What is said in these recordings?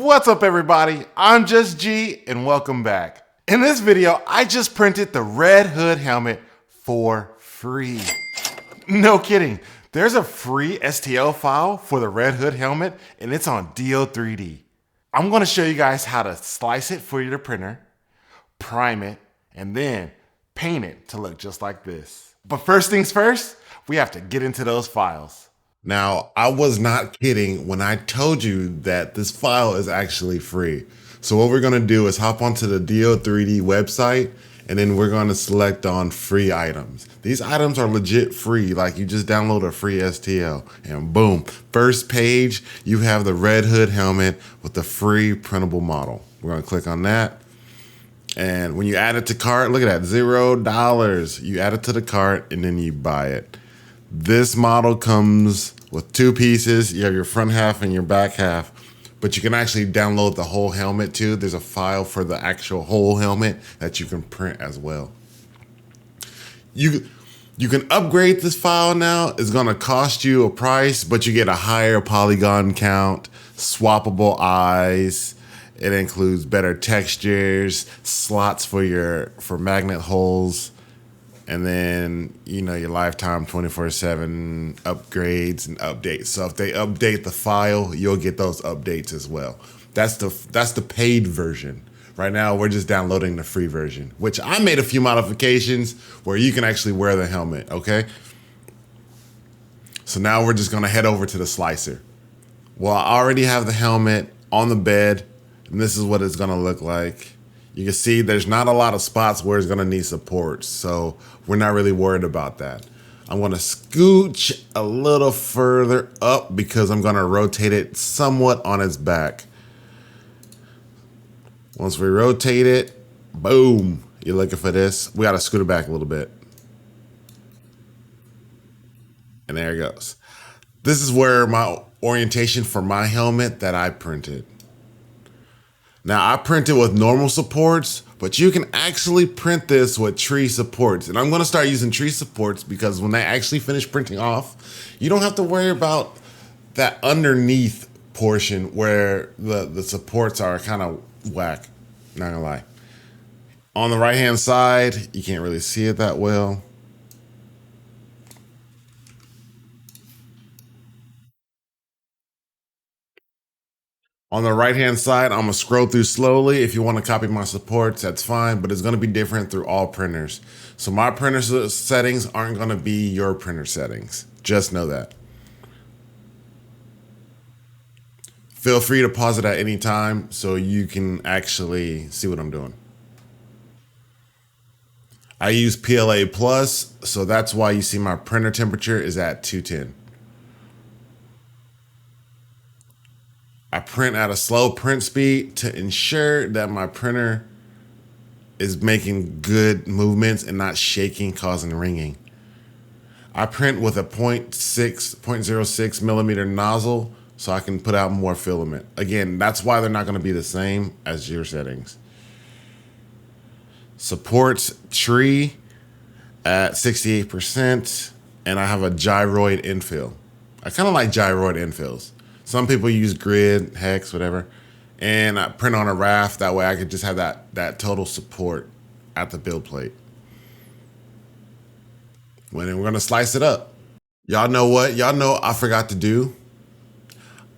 What's up everybody? I'm Just G and welcome back. In this video, I just printed the Red Hood helmet for free. No kidding. There's a free STL file for the Red Hood helmet and it's on Do3D. I'm gonna show you guys how to slice it for your printer, prime it, and then paint it to look just like this. But first things first, we have to get into those files. Now, I was not kidding when I told you that this file is actually free. So what we're gonna do is hop onto the Do3D website and then we're gonna select on free items. These items are legit free, like you just download a free STL and boom. First page, you have the Red Hood helmet with the free printable model. We're gonna click on that. And when you add it to cart, look at that, $0. You add it to the cart and then you buy it. This model comes with two pieces. You have your front half and your back half, but you can actually download the whole helmet too. There's a file for the actual whole helmet that you can print as well. You can upgrade this file now. It's gonna cost you a price, but you get a higher polygon count, swappable eyes. It includes better textures, slots for magnet holes. And then, you know, your lifetime 24/7 upgrades and updates. So if they update the file, you'll get those updates as well. That's the paid version. Right now, we're just downloading the free version, which I made a few modifications where you can actually wear the helmet, okay? So now we're just gonna head over to the slicer. Well, I already have the helmet on the bed, and this is what it's gonna look like. You can see there's not a lot of spots where it's gonna need support, so we're not really worried about that. I'm gonna scooch a little further up because I'm gonna rotate it somewhat on its back. Once we rotate it, boom, you're looking for this. We gotta scoot it back a little bit. And there it goes. This is where my orientation for my helmet that I printed. Now I printed with normal supports, but you can actually print this with tree supports. And I'm gonna start using tree supports because when they actually finish printing off, you don't have to worry about that underneath portion where the supports are kind of whack, not gonna lie. On the right-hand side, you can't really see it that well. On the right-hand side, I'm gonna scroll through slowly. If you wanna copy my supports, that's fine, but it's gonna be different through all printers. So my printer settings aren't gonna be your printer settings. Just know that. Feel free to pause it at any time so you can actually see what I'm doing. I use PLA Plus, so that's why you see my printer temperature is at 210. I print at a slow print speed to ensure that my printer is making good movements and not shaking, causing ringing. I print with a 0.06 millimeter nozzle so I can put out more filament. Again, that's why they're not gonna be the same as your settings. Supports tree at 68%, and I have a gyroid infill. I kind of like gyroid infills. Some people use grid, hex, whatever. And I print on a raft. That way I could just have that total support at the build plate. When we're gonna slice it up. Y'all know what? Y'all know I forgot to do.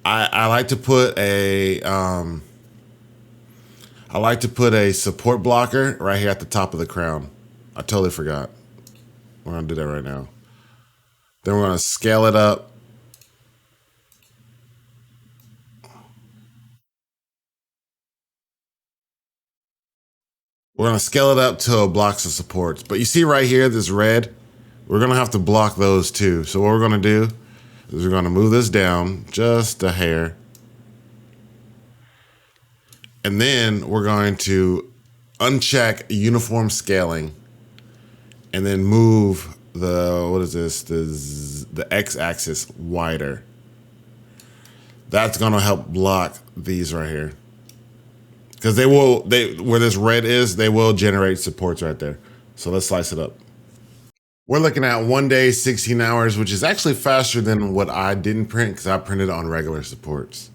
I like to put a support blocker right here at the top of the crown. I totally forgot. We're gonna do that right now. Then we're gonna scale it up. We're gonna scale it up to blocks of supports. But you see right here, this red, we're gonna have to block those too. So what we're gonna do is we're gonna move this down just a hair. And then we're going to uncheck uniform scaling and then move the X-axis wider. That's gonna help block these right here. Because where this red is, they will generate supports right there. So let's slice it up. We're looking at 1 day, 16 hours, which is actually faster than what I didn't print because I printed on regular supports.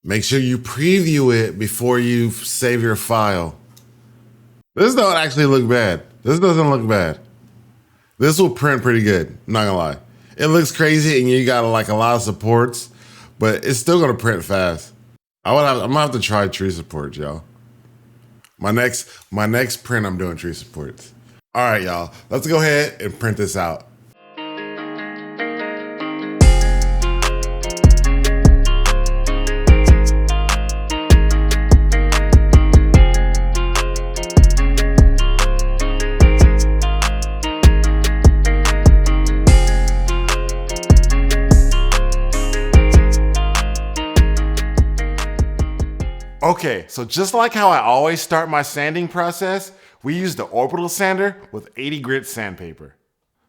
Make sure you preview it before you save your file. This don't actually look bad. This doesn't look bad. This will print pretty good, I'm not gonna lie. It looks crazy and you got like a lot of supports, but it's still gonna print fast. I'm gonna have to try tree supports, y'all. My next print, I'm doing tree supports. All right, y'all, let's go ahead and print this out. Okay, so just like how I always start my sanding process, we use the orbital sander with 80 grit sandpaper.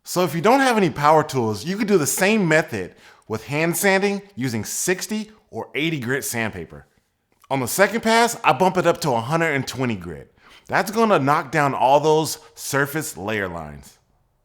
So if you don't have any power tools, you could do the same method with hand sanding using 60 or 80 grit sandpaper. On the second pass, I bump it up to 120 grit. That's gonna knock down all those surface layer lines.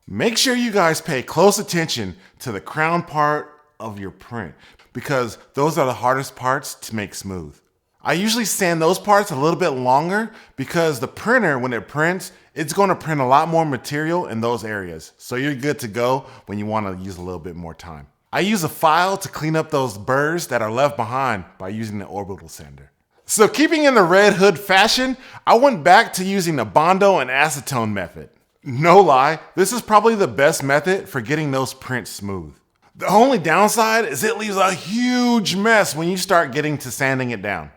Make sure you guys pay close attention to the crown part of your print because those are the hardest parts to make smooth. I usually sand those parts a little bit longer because the printer, when it prints, it's going to print a lot more material in those areas. So you're good to go when you want to use a little bit more time. I use a file to clean up those burrs that are left behind by using the orbital sander. So keeping in the red hood fashion, I went back to using the Bondo and acetone method. No lie, this is probably the best method for getting those prints smooth. The only downside is it leaves a huge mess when you start getting to sanding it down.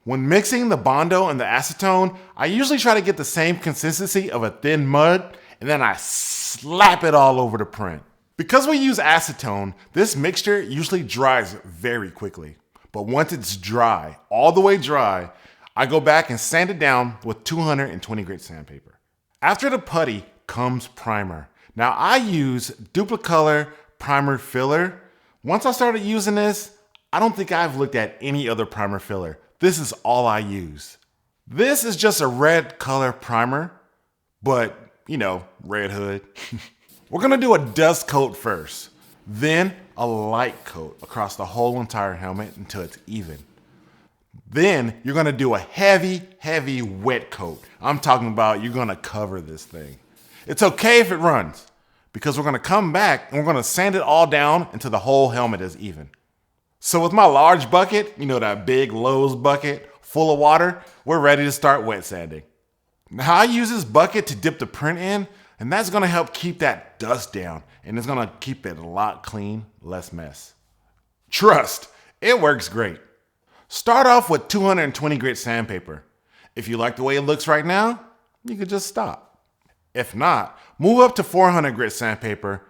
When mixing the Bondo and the acetone, I usually try to get the same consistency of a thin mud, and then I slap it all over the print. Because we use acetone, this mixture usually dries very quickly. But once it's dry, all the way dry, I go back and sand it down with 220 grit sandpaper. After the putty comes primer. Now I use Dupli-Color primer filler. Once I started using this, I don't think I've looked at any other primer filler. This is all I use. This is just a red color primer, but you know, red hood. We're gonna do a dust coat first, then a light coat across the whole entire helmet until it's even. Then you're gonna do a heavy wet coat. I'm talking about you're gonna cover this thing. It's okay if it runs because we're gonna come back and we're gonna sand it all down until the whole helmet is even. So with my large bucket, you know, that big Lowe's bucket full of water, we're ready to start wet sanding. Now I use this bucket to dip the print in, and that's gonna help keep that dust down, and it's gonna keep it a lot clean, less mess. Trust, it works great. Start off with 220 grit sandpaper. If you like the way it looks right now, you could just stop. If not, move up to 400 grit sandpaper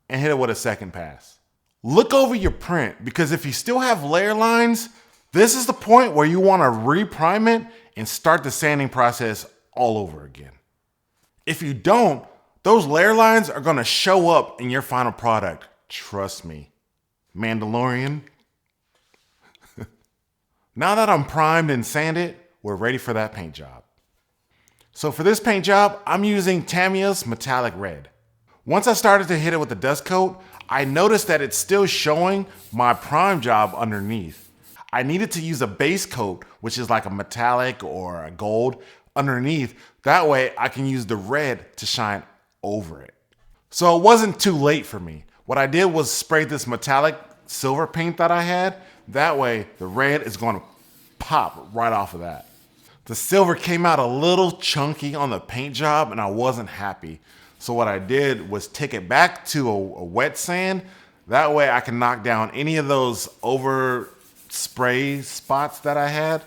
and hit it with a second pass. Look over your print because if you still have layer lines, this is the point where you want to reprime it and start the sanding process all over again. If you don't, those layer lines are going to show up in your final product. Trust me. Mandalorian. Now that I'm primed and sanded, we're ready for that paint job. So for this paint job, I'm using Tamiya's metallic red. Once I started to hit it with the dust coat, I noticed that it's still showing my prime job underneath. I needed to use a base coat, which is like a metallic or a gold underneath. That way I can use the red to shine over it. So it wasn't too late for me. What I did was spray this metallic silver paint that I had. That way the red is going to pop right off of that. The silver came out a little chunky on the paint job and I wasn't happy. So what I did was take it back to a wet sand. That way I can knock down any of those over spray spots that I had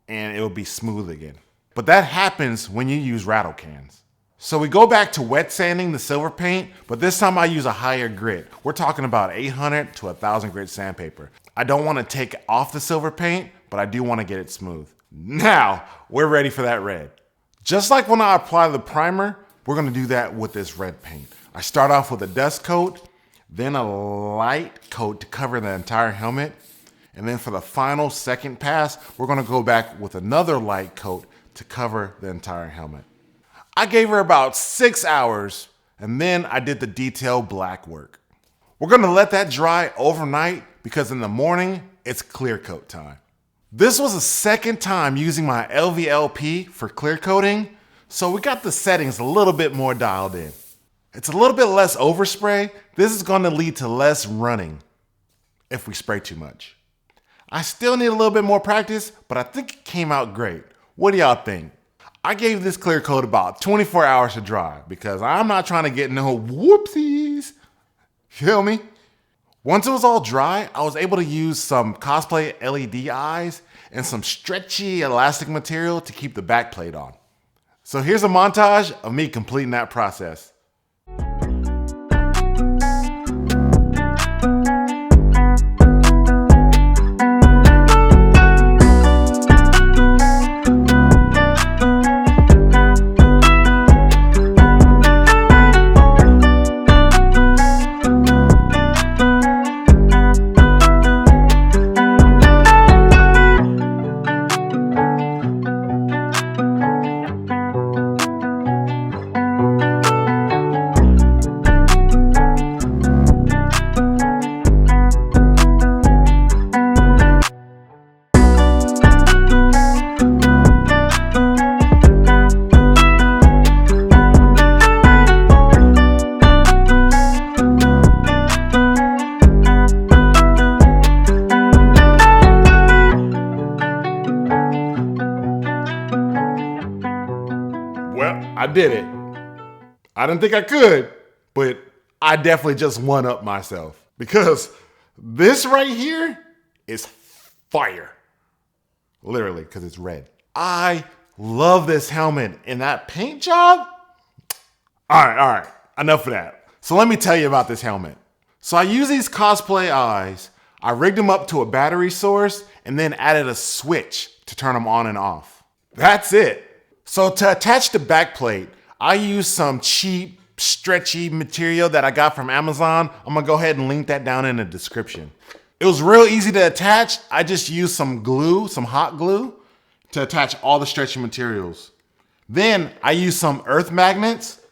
and it will be smooth again. But that happens when you use rattle cans. So we go back to wet sanding the silver paint, but this time I use a higher grit. We're talking about 800 to 1000 grit sandpaper. I don't want to take off the silver paint, but I do want to get it smooth. Now we're ready for that red. Just like when I apply the primer, we're gonna do that with this red paint. I start off with a dust coat, then a light coat to cover the entire helmet. And then for the final second pass, we're gonna go back with another light coat to cover the entire helmet. I gave her about 6 hours and then I did the detail black work. We're gonna let that dry overnight because in the morning, it's clear coat time. This was the second time using my LVLP for clear coating, so we got the settings a little bit more dialed in. It's a little bit less overspray. This is going to lead to less running if we spray too much. I still need a little bit more practice, but I think it came out great. What do y'all think? I gave this clear coat about 24 hours to dry because I'm not trying to get no whoopsies. Feel me? Once it was all dry, I was able to use some Cosplay LED eyes and some stretchy elastic material to keep the back plate on. So here's a montage of me completing that process. Well, I did it. I didn't think I could, but I definitely just one-upped myself because this right here is fire. Literally, because it's red. I love this helmet and that paint job. All right, enough of that. So let me tell you about this helmet. So I use these Cosplay eyes. I rigged them up to a battery source and then added a switch to turn them on and off. That's it. So to attach the back plate, I used some cheap, stretchy material that I got from Amazon. I'm gonna go ahead and link that down in the description. It was real easy to attach. I just used some glue, some hot glue, to attach all the stretchy materials. Then I used some earth magnets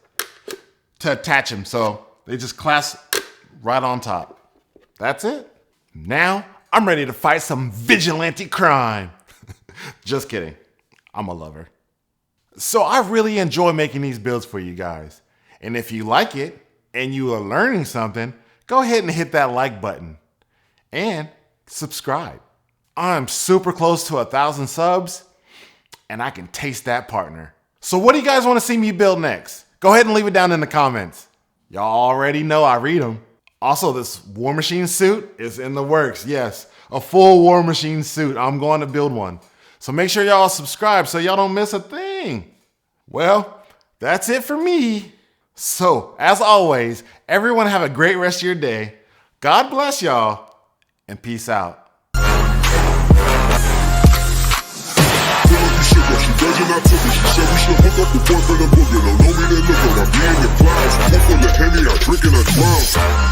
to attach them, so they just clasp right on top. That's it. Now I'm ready to fight some vigilante crime. Just kidding. I'm a lover. So I really enjoy making these builds for you guys. And if you like it and you are learning something, go ahead and hit that like button and subscribe. I'm super close to 1,000 subs and I can taste that partner. So what do you guys want to see me build next? Go ahead and leave it down in the comments. Y'all already know I read them. Also, this War Machine suit is in the works. Yes, a full War Machine suit. I'm going to build one. So make sure y'all subscribe so y'all don't miss a thing. Well, that's it for me. So, as always, everyone have a great rest of your day. God bless y'all, and peace out. She said we should hook up the boy for the boogie. Don't know me, they look up. I'm being in class. Full of Henny, I drink and I drown.